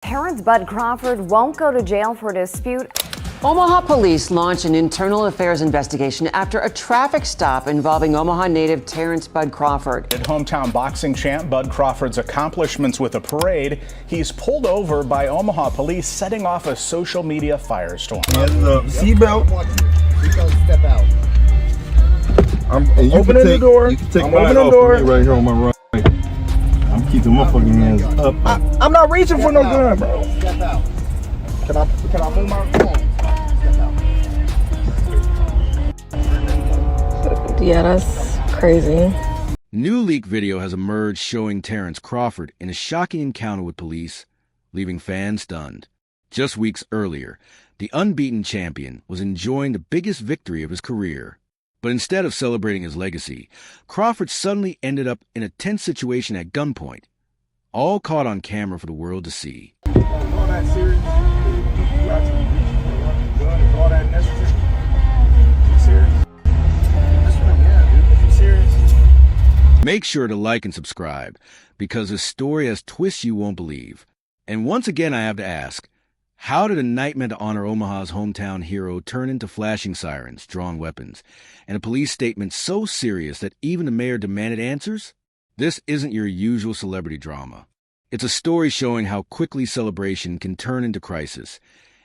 Terence "Bud" Crawford won't go to jail for a dispute. Omaha police launched an internal affairs investigation after a traffic stop involving Omaha native Terence "Bud" Crawford. Hometown boxing champ Bud Crawford's accomplishments with a parade. He's pulled over by Omaha police, setting off a social media firestorm. Seatbelt. Step out. I'm opening the door. You can take mine off of me right here on my right. I'm keeping my fucking hands up. I'm not reaching for no gun, bro. Step out. Can I move my phone? Yeah, that's crazy. New leak video has emerged showing Terence Crawford in a shocking encounter with police, leaving fans stunned. Just weeks earlier, the unbeaten champion was enjoying the biggest victory of his career. But instead of celebrating his legacy, Crawford suddenly ended up in a tense situation at gunpoint, all caught on camera for the world to see. All that serious? You actually is all that necessary? You serious? You serious? Make sure to like and subscribe, because this story has twists you won't believe. And once again, I have to ask, how did a night meant to honor Omaha's hometown hero turn into flashing sirens, drawn weapons, and a police statement so serious that even the mayor demanded answers? This isn't your usual celebrity drama. It's a story showing how quickly celebration can turn into crisis,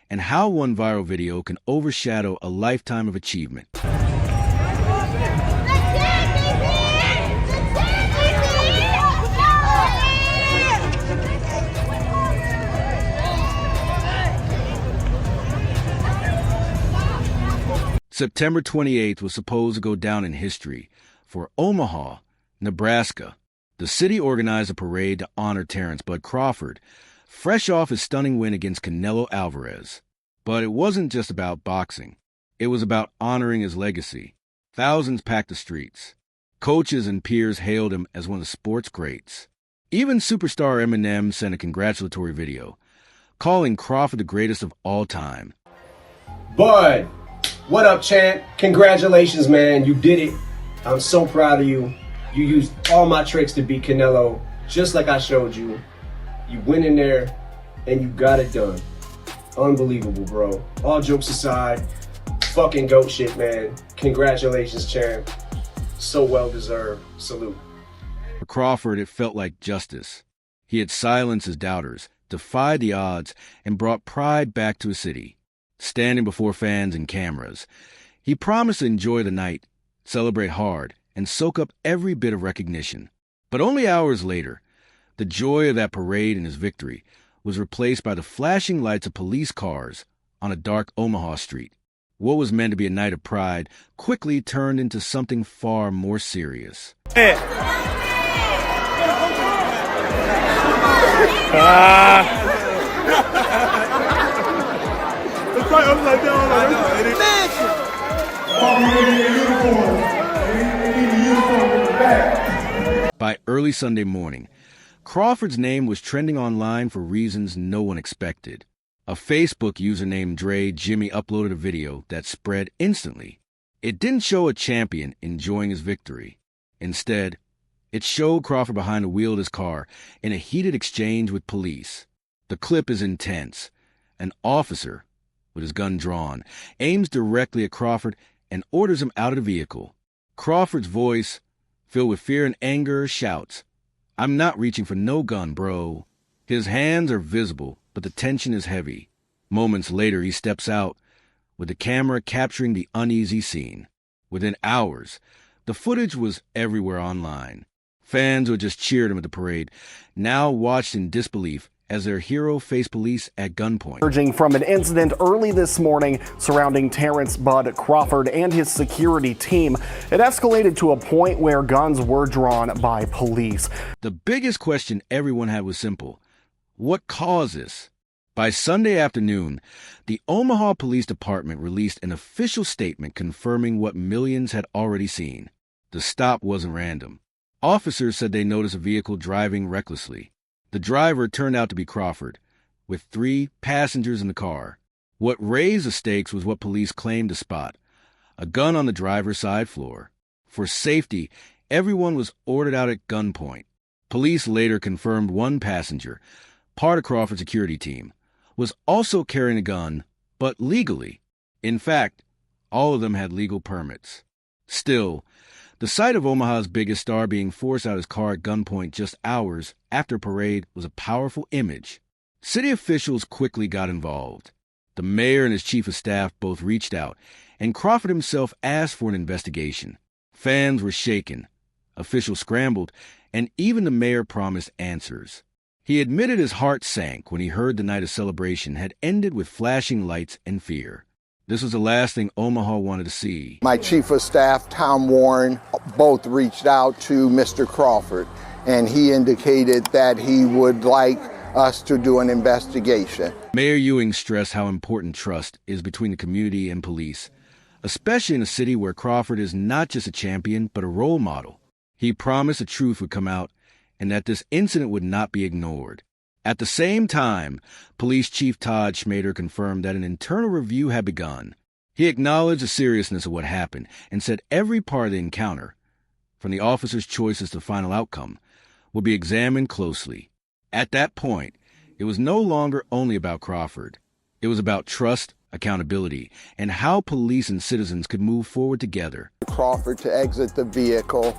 and how one viral video can overshadow a lifetime of achievement. September 28th was supposed to go down in history for Omaha, Nebraska. The city organized a parade to honor Terence "Bud" Crawford, fresh off his stunning win against Canelo Alvarez. But it wasn't just about boxing. It was about honoring his legacy. Thousands packed the streets. Coaches and peers hailed him as one of the sport's greats. Even superstar Eminem sent a congratulatory video, calling Crawford the greatest of all time. Bud, what up, champ? Congratulations, man. You did it. I'm so proud of you. You used all my tricks to beat Canelo, just like I showed you. You went in there, and you got it done. Unbelievable, bro. All jokes aside, fucking GOAT shit, man. Congratulations, champ. So well-deserved. Salute. For Crawford, it felt like justice. He had silenced his doubters, defied the odds, and brought pride back to his city. Standing before fans and cameras, he promised to enjoy the night, celebrate hard, and soak up every bit of recognition. But only hours later, the joy of that parade and his victory was replaced by the flashing lights of police cars on a dark Omaha street. What was meant to be a night of pride quickly turned into something far more serious. It's like upside down. By early Sunday morning, Crawford's name was trending online for reasons no one expected. A Facebook user named Dre Jimmy uploaded a video that spread instantly. It didn't show a champion enjoying his victory. Instead, it showed Crawford behind the wheel of his car in a heated exchange with police. The clip is intense. An officer, with his gun drawn, aims directly at Crawford and orders him out of the vehicle. Crawford's voice, filled with fear and anger, shouts, "I'm not reaching for no gun, bro." His hands are visible, but the tension is heavy. Moments later, he steps out, with the camera capturing the uneasy scene. Within hours, the footage was everywhere online. Fans who had just cheered him at the parade now watched in disbelief as their hero faced police at gunpoint. Emerging from an incident early this morning surrounding Terence "Bud" Crawford and his security team, it escalated to a point where guns were drawn by police. The biggest question everyone had was simple. What caused this? By Sunday afternoon, the Omaha Police Department released an official statement confirming what millions had already seen. The stop wasn't random. Officers said they noticed a vehicle driving recklessly. The driver turned out to be Crawford, with 3 passengers in the car. What raised the stakes was what police claimed to spot: a gun on the driver's side floor. For safety, everyone was ordered out at gunpoint. Police later confirmed one passenger, part of Crawford's security team, was also carrying a gun, but legally. In fact, all of them had legal permits. Still, the sight of Omaha's biggest star being forced out of his car at gunpoint just hours after a parade was a powerful image. City officials quickly got involved. The mayor and his chief of staff both reached out, and Crawford himself asked for an investigation. Fans were shaken. Officials scrambled, and even the mayor promised answers. He admitted his heart sank when he heard the night of celebration had ended with flashing lights and fear. This was the last thing Omaha wanted to see. My chief of staff, Tom Warren, both reached out to Mr. Crawford, and he indicated that he would like us to do an investigation. Mayor Ewing stressed how important trust is between the community and police, especially in a city where Crawford is not just a champion, but a role model. He promised the truth would come out and that this incident would not be ignored. At the same time, Police Chief Todd Schmader confirmed that an internal review had begun. He acknowledged the seriousness of what happened and said every part of the encounter, from the officers' choices to the final outcome, would be examined closely. At that point, it was no longer only about Crawford. It was about trust, accountability, and how police and citizens could move forward together. Crawford to exit the vehicle,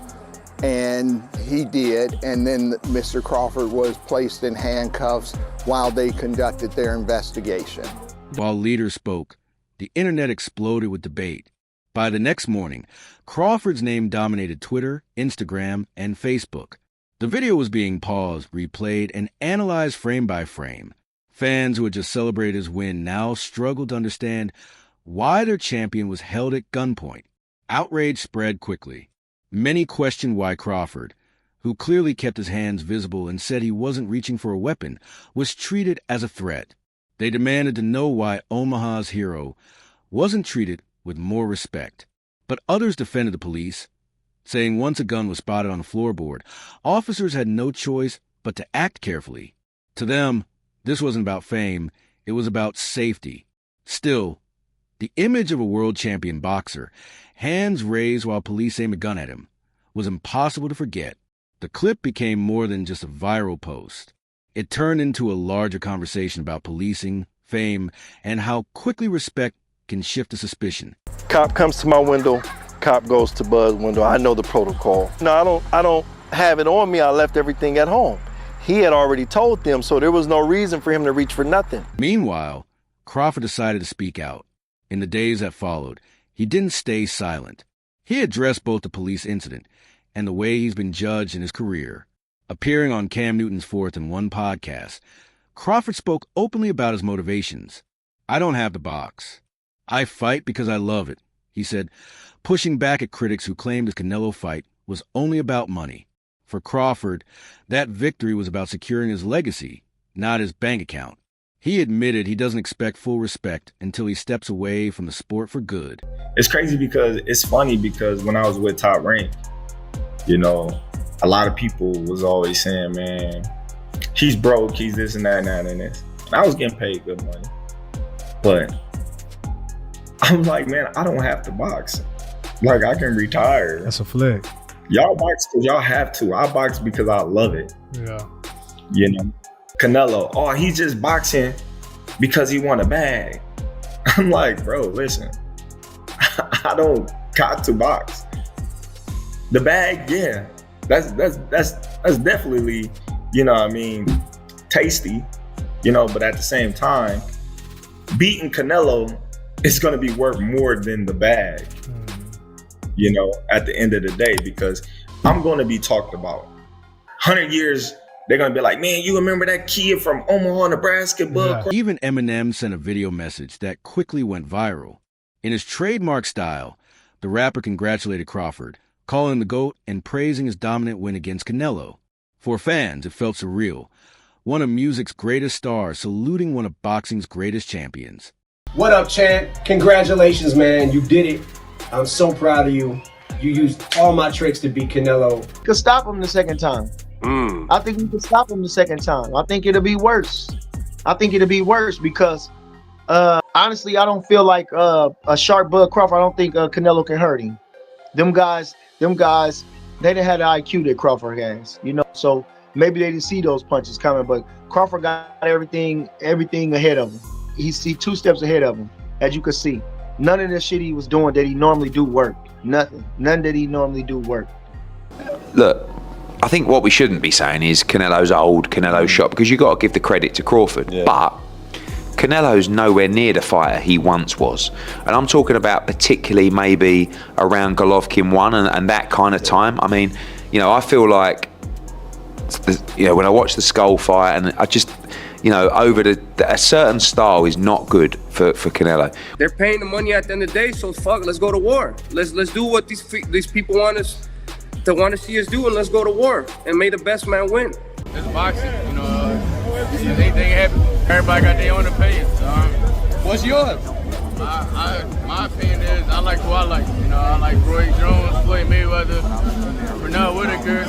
and he did, and then Mr. Crawford was placed in handcuffs while they conducted their investigation. While leaders spoke, the internet exploded with debate. By the next morning, Crawford's name dominated Twitter, Instagram, and Facebook. The video was being paused, replayed, and analyzed frame by frame. Fans who had just celebrated his win now struggled to understand why their champion was held at gunpoint. Outrage spread quickly. Many questioned why Crawford, who clearly kept his hands visible and said he wasn't reaching for a weapon, was treated as a threat. They demanded to know why Omaha's hero wasn't treated with more respect. But others defended the police, saying once a gun was spotted on the floorboard, officers had no choice but to act carefully. To them, this wasn't about fame, it was about safety. Still, the image of a world champion boxer, hands raised while police aim a gun at him, was impossible to forget. The clip became more than just a viral post. It turned into a larger conversation about policing, fame, and how quickly respect can shift to suspicion. Cop comes to my window, cop goes to Bud's window. I know the protocol. No, I don't have it on me. I left everything at home. He had already told them, so there was no reason for him to reach for nothing. Meanwhile, Crawford decided to speak out. In the days that followed, he didn't stay silent. He addressed both the police incident and the way he's been judged in his career. Appearing on Cam Newton's 4th and 1 podcast, Crawford spoke openly about his motivations. "I don't have the box. I fight because I love it," he said, pushing back at critics who claimed his Canelo fight was only about money. For Crawford, that victory was about securing his legacy, not his bank account. He admitted he doesn't expect full respect until he steps away from the sport for good. It's crazy because it's funny because when I was with Top Rank, you know, a lot of people was always saying, man, he's broke, he's this and that and that and this. And I was getting paid good money. But I'm like, man, I don't have to box. Like, I can retire. That's a flex. Y'all box because y'all have to. I box because I love it. Yeah. You know? Canelo, oh, he's just boxing because he won a bag. I'm like, bro, listen, I don't got to box. The bag, yeah, that's definitely, you know what I mean, tasty, you know, but at the same time, beating Canelo is gonna be worth more than the bag, you know, at the end of the day, because I'm gonna be talked about. 100 years, they're going to be like, man, you remember that kid from Omaha, Nebraska, Bud? Yeah. Even Eminem sent a video message that quickly went viral. In his trademark style, the rapper congratulated Crawford, calling him the GOAT and praising his dominant win against Canelo. For fans, it felt surreal. One of music's greatest stars saluting one of boxing's greatest champions. What up, champ? Congratulations, man. You did it. I'm so proud of you. You used all my tricks to beat Canelo. Could stop him the second time. I think we could stop him the second time. I think it'll be worse. Because honestly, I don't feel like a sharp Bud Crawford. I don't think Canelo can hurt him. Them guys, they didn't have the IQ that Crawford has, you know. So maybe they didn't see those punches coming, but Crawford got everything ahead of him. He's 2 steps ahead of him, as you can see. None of the shit he was doing that he normally do work. Nothing. None that he normally do work. Look, I think what we shouldn't be saying is Canelo's old, Canelo's shot, because you got to give the credit to Crawford. Yeah. But Canelo's nowhere near the fighter he once was. And I'm talking about particularly maybe around Golovkin 1 and that kind of time. I mean, you know, I feel like, you know, when I watch the Skull fight, and I just, you know, a certain style is not good for Canelo. They're paying the money at the end of the day, so fuck, let's go to war. Let's do what these people want us to see us do, and let's go to war and may the best man win. It's boxing, you know. They have, everybody got their own opinion. What's yours? My opinion is I like who I like. You know, I like Roy Jones, Floyd Mayweather, Bernard Whitaker.